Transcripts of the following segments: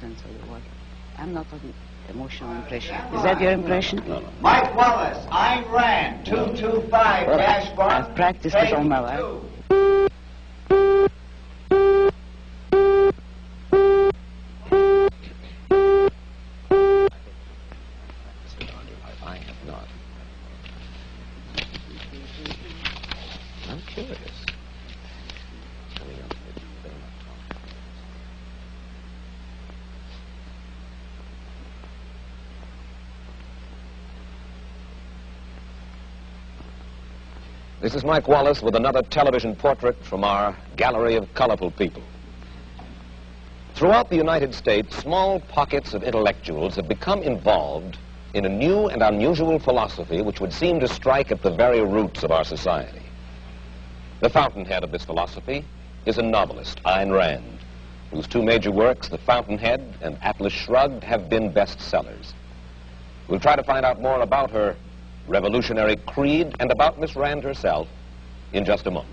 sense of the word. I'm not an emotional impression. Is that your impression? No, no. Mike Wallace, Айн Рэнд, 225-1. I've practiced it all my life. I have not. I'm curious. This is Mike Wallace with another television portrait from our gallery of colorful people. Throughout the United States, small pockets of intellectuals have become involved in a new and unusual philosophy which would seem to strike at the very roots of our society. The fountainhead of this philosophy is a novelist, Айн Рэнд, whose two major works, The Fountainhead and Atlas Shrugged, have been bestsellers. We'll try to find out more about her revolutionary creed and about Miss Рэнд herself in just a moment.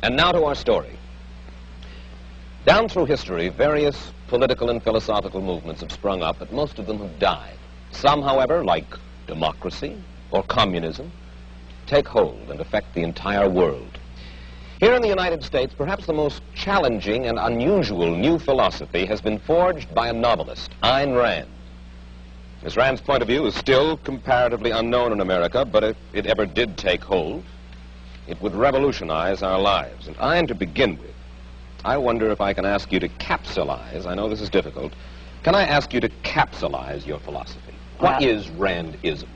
And now to our story. Down through history, various political and philosophical movements have sprung up, but most of them have died. Some, however, like democracy or communism, take hold and affect the entire world. Here in the United States, perhaps the most challenging and unusual new philosophy has been forged by a novelist, Айн Рэнд. Miss Rand's point of view is still comparatively unknown in America, but if it ever did take hold, it would revolutionize our lives. And Айн, to begin with, I wonder if I can ask you to capsulize, I know this is difficult, can I ask you to capsulize your philosophy? What is Randism?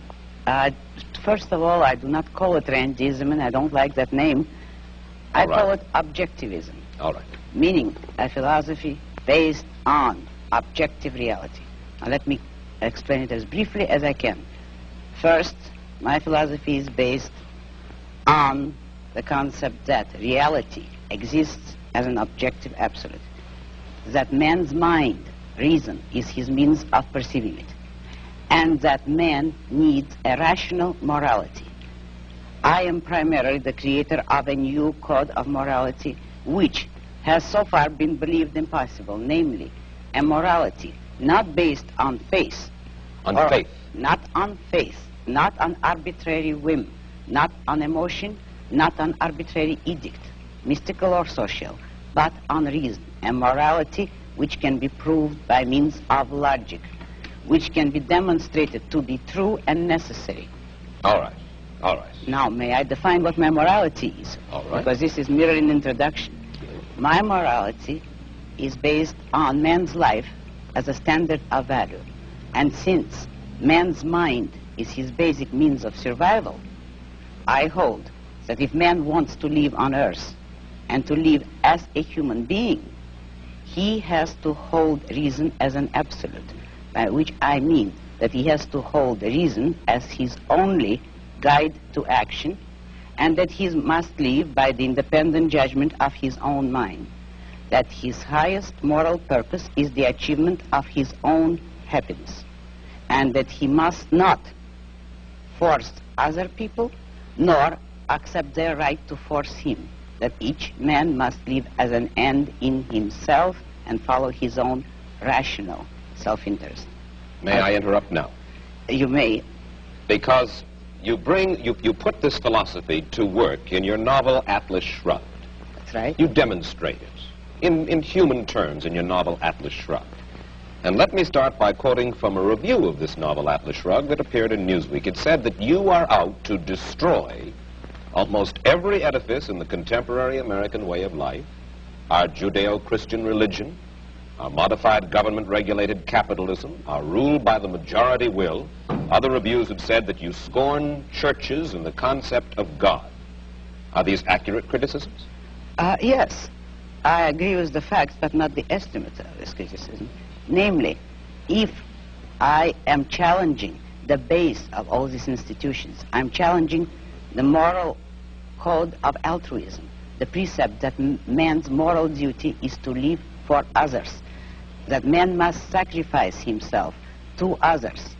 First of all, I do not call it Randism, and I don't like that name. I call it objectivism. All right. Meaning a philosophy based on objective reality. Now let me explain it as briefly as I can. First, my philosophy is based on the concept that reality exists as an objective absolute, that man's mind, reason, is his means of perceiving it, and that man needs a rational morality. I am primarily the creator of a new code of morality which has so far been believed impossible, namely a morality not based on faith. On faith? Not on faith, not on arbitrary whim, not on emotion, not on arbitrary edict, mystical or social, but on reason, a morality which can be proved by means of logic, which can be demonstrated to be true and necessary. All right, all right. Now, may I define what my morality is? All right. Because this is merely an introduction. My morality is based on man's life as a standard of value. And since man's mind is his basic means of survival, I hold that if man wants to live on earth and to live as a human being, he has to hold reason as an absolute, by which I mean that he has to hold reason as his only guide to action, and that he must live by the independent judgment of his own mind, that his highest moral purpose is the achievement of his own happiness, and that he must not force other people nor accept their right to force him, that each man must live as an end in himself and follow his own rational self-interest. May I interrupt now? You may. Because you put this philosophy to work in your novel Atlas Shrugged. That's right. You demonstrate it in human terms in your novel Atlas Shrugged. And let me start by quoting from a review of this novel Atlas Shrugged that appeared in Newsweek. It said that you are out to destroy almost every edifice in the contemporary American way of life, our Judeo-Christian religion, our modified government-regulated capitalism, our rule by the majority will. Other reviews have said that you scorn churches and the concept of God. Are these accurate criticisms? Yes, I agree with the facts, but not the estimate of this criticism. Namely, if I am challenging the base of all these institutions, I'm challenging the moral code of altruism, the precept that man's moral duty is to live for others, that man must sacrifice himself to others,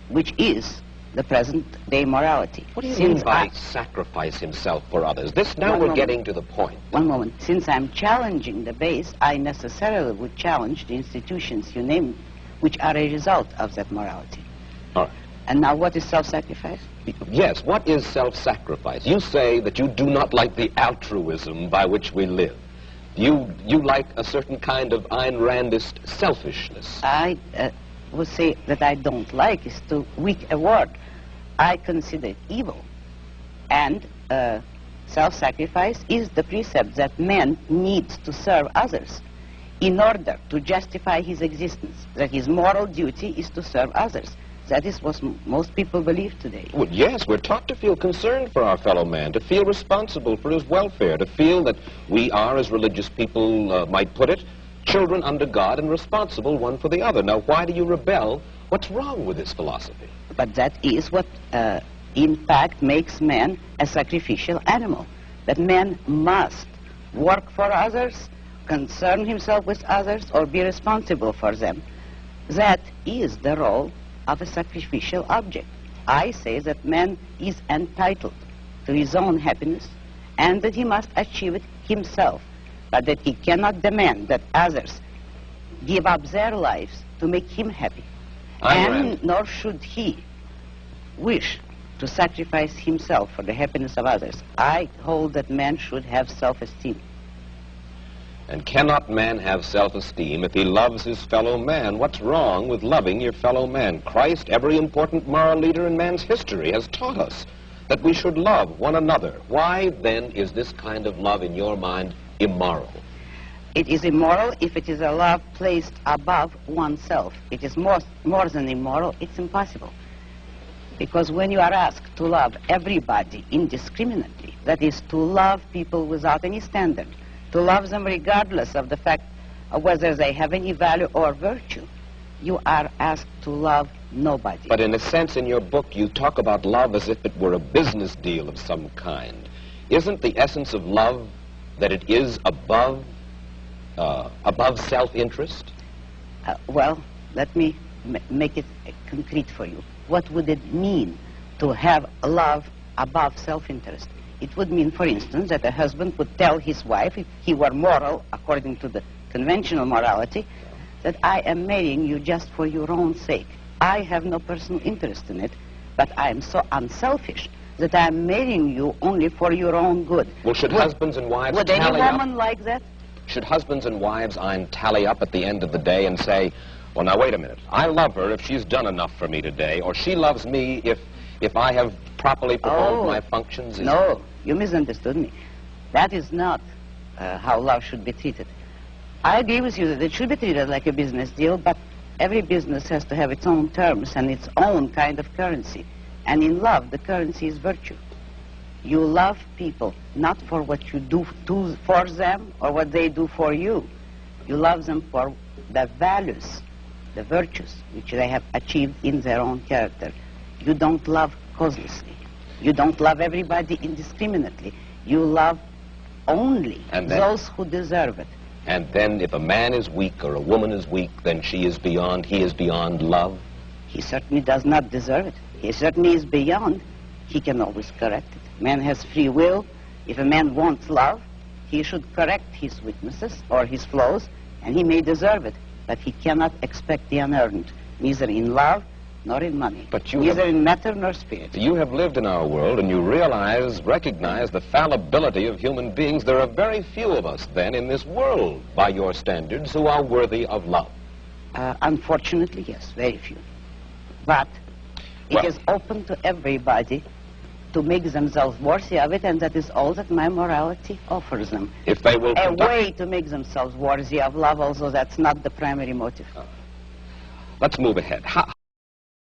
which is the present-day morality. What do you mean by sacrifice himself for others? This, now we're getting to the point. One moment. Since I'm challenging the base, I necessarily would challenge the institutions you named, which are a result of that morality. All right. And now what is self-sacrifice? Yes, what is self-sacrifice? You say that you do not like the altruism by which we live. You like a certain kind of Айн Randist selfishness. I would say that I don't like is too weak a word. I consider it evil. And self-sacrifice is the precept that man needs to serve others in order to justify his existence, that his moral duty is to serve others. That is what most people believe today. Well, yes, we're taught to feel concerned for our fellow man, to feel responsible for his welfare, to feel that we are, as religious people might put it, children under God and responsible one for the other. Now, why do you rebel? What's wrong with this philosophy? But that is what, in fact, makes man a sacrificial animal. That man must work for others, concern himself with others, or be responsible for them. That is the role of a sacrificial object. I say that man is entitled to his own happiness and that he must achieve it himself, but that he cannot demand that others give up their lives to make him happy. And nor should he wish to sacrifice himself for the happiness of others. I hold that man should have self-esteem. And cannot man have self-esteem if he loves his fellow man? What's wrong with loving your fellow man? Christ, every important moral leader in man's history, has taught us that we should love one another. Why, then, is this kind of love, in your mind, immoral? It is immoral if it is a love placed above oneself. It is more than immoral, it's impossible. Because when you are asked to love everybody indiscriminately, that is, to love people without any standard, to love them regardless of the fact of whether they have any value or virtue, you are asked to love nobody. But in a sense, in your book, you talk about love as if it were a business deal of some kind. Isn't the essence of love that it is above self-interest? Well, let me make it concrete for you. What would it mean to have love above self-interest? It would mean, for instance, that a husband would tell his wife, if he were moral, according to the conventional morality, that I am marrying you just for your own sake. I have no personal interest in it, but I am so unselfish that I am marrying you only for your own good. Well, should husbands and wives would tally any woman up? like that? Should husbands and wives tally up at the end of the day and say, well, now, wait a minute. I love her if she's done enough for me today, or she loves me if I have properly performed my functions? No, you misunderstood me. That is not how love should be treated. I agree with you that it should be treated like a business deal, but every business has to have its own terms and its own kind of currency. And in love, the currency is virtue. You love people not for what you do for them or what they do for you. You love them for the values, the virtues which they have achieved in their own character. You don't love causelessly. You don't love everybody indiscriminately. You love only those who deserve it. And then if a man is weak or a woman is weak, then he is beyond love? He certainly does not deserve it. He certainly is beyond. He can always correct it. Man has free will. If a man wants love, he should correct his weaknesses or his flaws, and he may deserve it. But he cannot expect the unearned, neither in love nor in money, neither in matter nor spirit. You have lived in our world, and you recognize the fallibility of human beings. There are very few of us, then, in this world, by your standards, who are worthy of love. Unfortunately, yes, very few. But it is open to everybody to make themselves worthy of it, and that is all that my morality offers them. If they will a way to make themselves worthy of love, although that's not the primary motive. Let's move ahead.